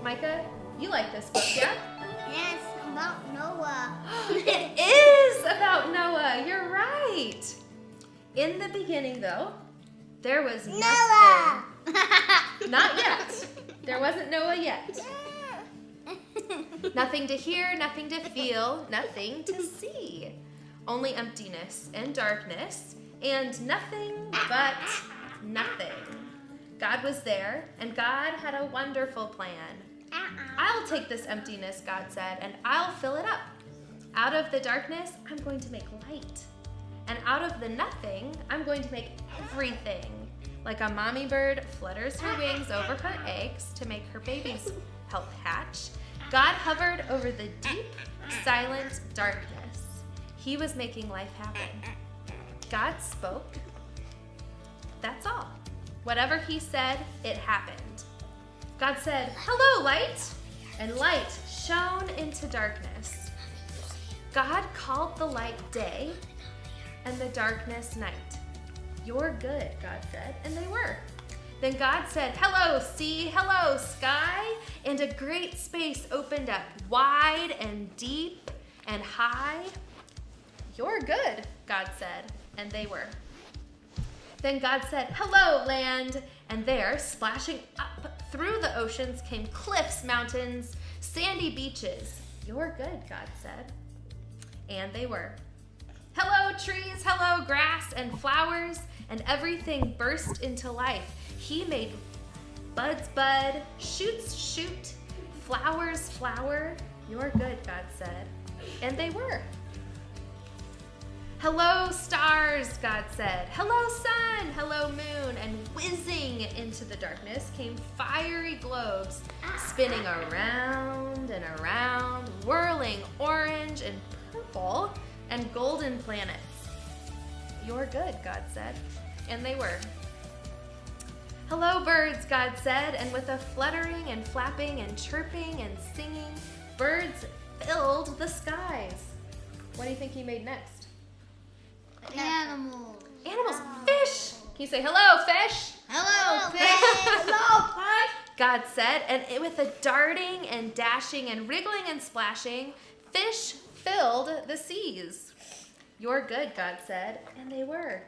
Micah, you like this book, yeah? Yes, about Noah. It is about Noah. You're right. In the beginning, though, there was Noah! nothing. Not yet. There wasn't Noah yet. Nothing to hear, nothing to feel, nothing to see. Only emptiness and darkness and nothing but nothing. God was there, and God had a wonderful plan. I'll take this emptiness, God said, and I'll fill it up. Out of the darkness, I'm going to make light. And out of the nothing, I'm going to make everything. Like a mommy bird flutters her wings over her eggs to make her babies help hatch, God hovered over the deep, silent darkness. He was making life happen. God spoke. That's all. Whatever he said, it happened. God said, "Hello, light," and light shone into darkness. God called the light day and the darkness night. "You're good," God said, and they were. Then God said, "Hello, sea, hello, sky," and a great space opened up, wide and deep and high. "You're good," God said, and they were. Then God said, "Hello, land," and there, splashing up through the oceans, came cliffs, mountains, sandy beaches. "You're good," God said, and they were. "Hello, trees, hello, grass and flowers," and everything burst into life. He made buds bud, shoots shoot, flowers flower. "You're good," God said, and they were. "Hello, stars," God said. "Hello, sun, hello, moon," and whizzing into the darkness came fiery globes, spinning around and around, whirling orange and purple and golden planets. "You're good," God said, and they were. "Hello, birds," God said, and with a fluttering and flapping and chirping and singing, birds filled the skies. What do you think he made next? Animals. Animals. Fish. Can you say, "Hello, fish"? Hello, fish. Hello, fish. God said, and with a darting and dashing and wriggling and splashing, fish filled the seas. "You're good," God said, and they were.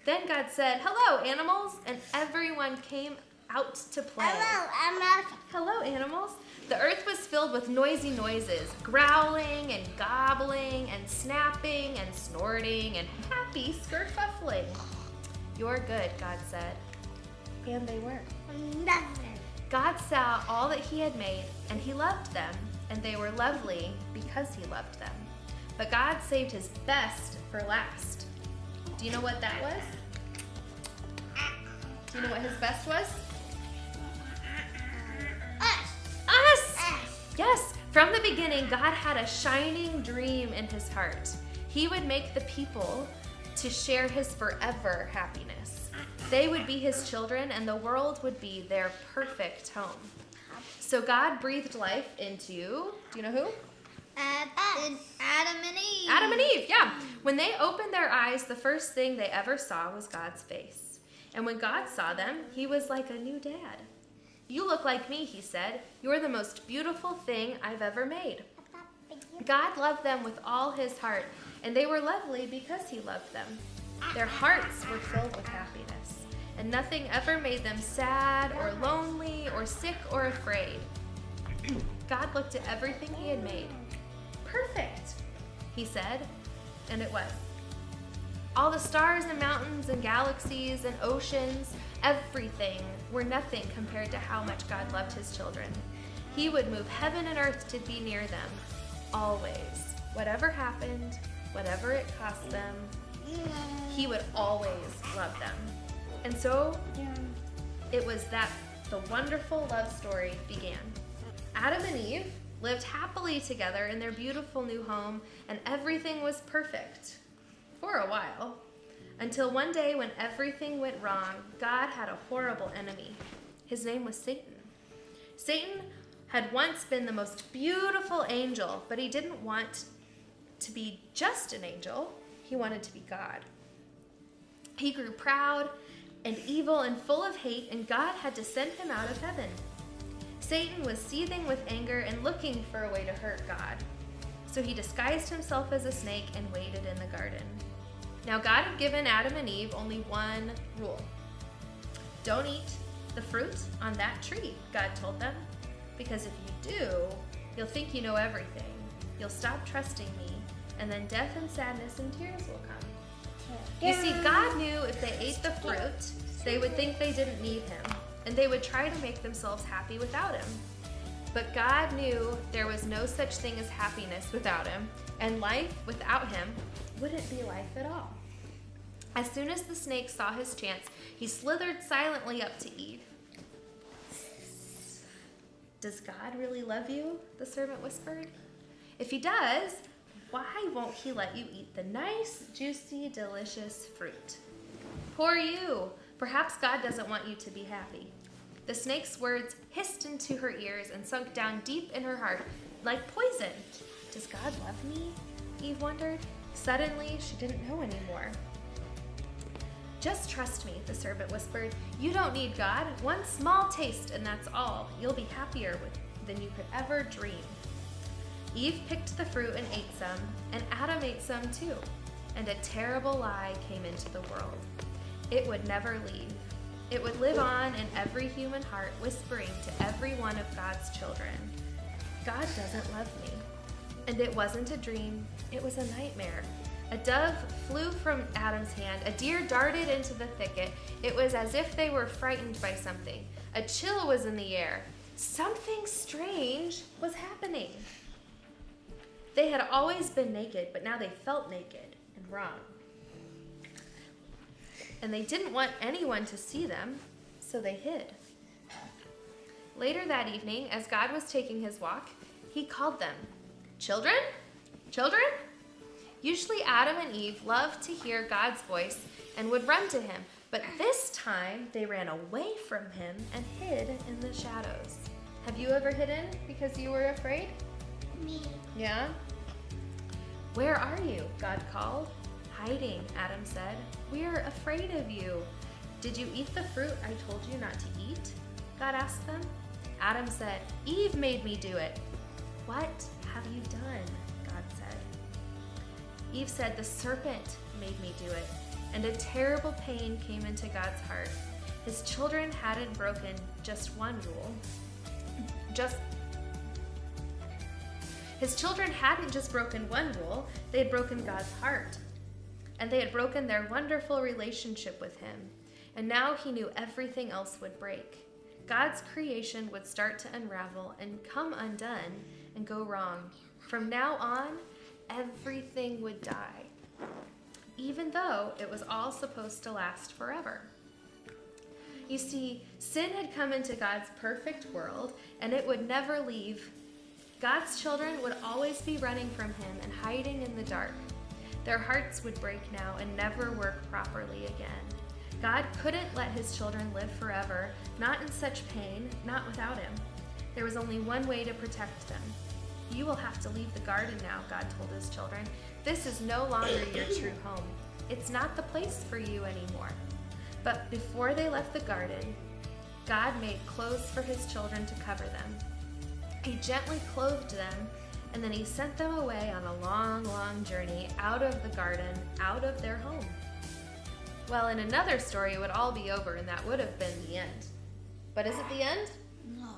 Then God said, "Hello, animals," and everyone came out to play. Hello, Emma. Hello, animals. The earth was filled with noisy noises, growling and gobbling and snapping and snorting and happy skerfuffling. "You're good," God said, and they were. Nothing. God saw all that he had made, and he loved them, and they were lovely because he loved them. But God saved his best for last. Do you know what that was? Do you know what his best was? Us! Yes, from the beginning, God had a shining dream in his heart. He would make the people to share his forever happiness. They would be his children, and the world would be their perfect home. So God breathed life into, do you know who? Adam and Eve. Adam and Eve, yeah. When they opened their eyes, the first thing they ever saw was God's face. And when God saw them, he was like a new dad. "You look like me," he said. "You're the most beautiful thing I've ever made." God loved them with all his heart, and they were lovely because he loved them. Their hearts were filled with happiness, and nothing ever made them sad or lonely or sick or afraid. God looked at everything he had made. "Perfect," he said, and it was. All the stars and mountains and galaxies and oceans, everything were nothing compared to how much God loved his children. He would move heaven and earth to be near them, always. Whatever happened, whatever it cost them, he would always love them. And so it was that the wonderful love story began. Adam and Eve lived happily together in their beautiful new home, and everything was perfect for a while. Until one day when everything went wrong, God had a horrible enemy. His name was Satan. Satan had once been the most beautiful angel, but he didn't want to be just an angel. He wanted to be God. He grew proud and evil and full of hate, and God had to send him out of heaven. Satan was seething with anger and looking for a way to hurt God. So he disguised himself as a snake and waited in the garden. Now God had given Adam and Eve only one rule. Don't eat the fruit on that tree, God told them, because if you do, you'll think you know everything. You'll stop trusting me, and then death and sadness and tears will come. You see, God knew if they ate the fruit, they would think they didn't need him, and they would try to make themselves happy without him. But God knew there was no such thing as happiness without him, and life without him wouldn't be life at all. As soon as the snake saw his chance, he slithered silently up to Eve. Does God really love you? The serpent whispered. If he does, why won't he let you eat the nice, juicy, delicious fruit? Poor you. Perhaps God doesn't want you to be happy. The snake's words hissed into her ears and sunk down deep in her heart like poison. Does God love me? Eve wondered. Suddenly, she didn't know anymore. Just trust me, the serpent whispered. You don't need God. One small taste and that's all. You'll be happier than you could ever dream. Eve picked the fruit and ate some, and Adam ate some too. And a terrible lie came into the world. It would never leave. It would live on in every human heart, whispering to every one of God's children, God doesn't love me. And it wasn't a dream, it was a nightmare. A dove flew from Adam's hand, a deer darted into the thicket. It was as if they were frightened by something. A chill was in the air. Something strange was happening. They had always been naked, but now they felt naked and wrong. And they didn't want anyone to see them, so they hid. Later that evening, as God was taking his walk, he called them, Children? Children? Usually Adam and Eve loved to hear God's voice and would run to him, but this time they ran away from him and hid in the shadows. Have you ever hidden because you were afraid? Me. Yeah? Where are you? God called. Hiding, Adam said. We're afraid of you. Did you eat the fruit I told you not to eat? God asked them. Adam said, Eve made me do it. What have you done? God said. Eve said, the serpent made me do it. And a terrible pain came into God's heart. His children hadn't broken just one rule. His children hadn't just broken one rule, they had broken God's heart. And they had broken their wonderful relationship with him. And now he knew everything else would break. God's creation would start to unravel and come undone and go wrong. From now on, everything would die, even though it was all supposed to last forever. You see, sin had come into God's perfect world, and it would never leave. God's children would always be running from him and hiding in the dark. Their hearts would break now and never work properly again. God couldn't let his children live forever, not in such pain, not without him. There was only one way to protect them. You will have to leave the garden now, God told his children. This is no longer your true home. It's not the place for you anymore. But before they left the garden, God made clothes for his children to cover them. He gently clothed them, and then he sent them away on a long, long journey out of the garden, out of their home. Well, in another story, it would all be over, and that would have been the end. But is it the end? No.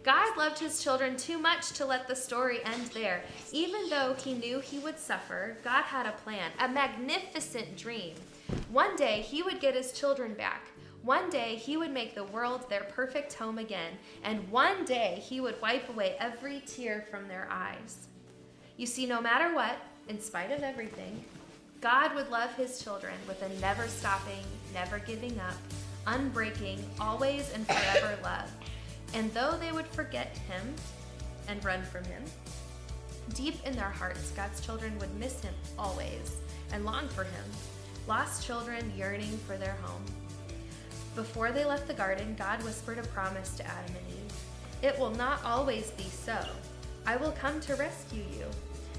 God loved his children too much to let the story end there. Even though he knew he would suffer, God had a plan, a magnificent dream. One day, he would get his children back. One day, he would make the world their perfect home again. And one day, he would wipe away every tear from their eyes. You see, no matter what, in spite of everything, God would love his children with a never stopping, never giving up, unbreaking, always and forever love. And though they would forget him and run from him, deep in their hearts, God's children would miss him always and long for him, lost children yearning for their home. Before they left the garden, God whispered a promise to Adam and Eve. It will not always be so. I will come to rescue you.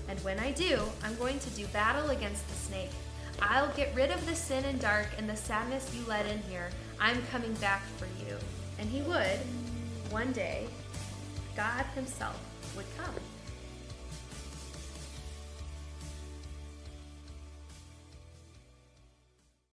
And when I do, I'm going to do battle against the snake. I'll get rid of the sin and dark and the sadness you let in here. I'm coming back for you. And he would, one day, God himself would come.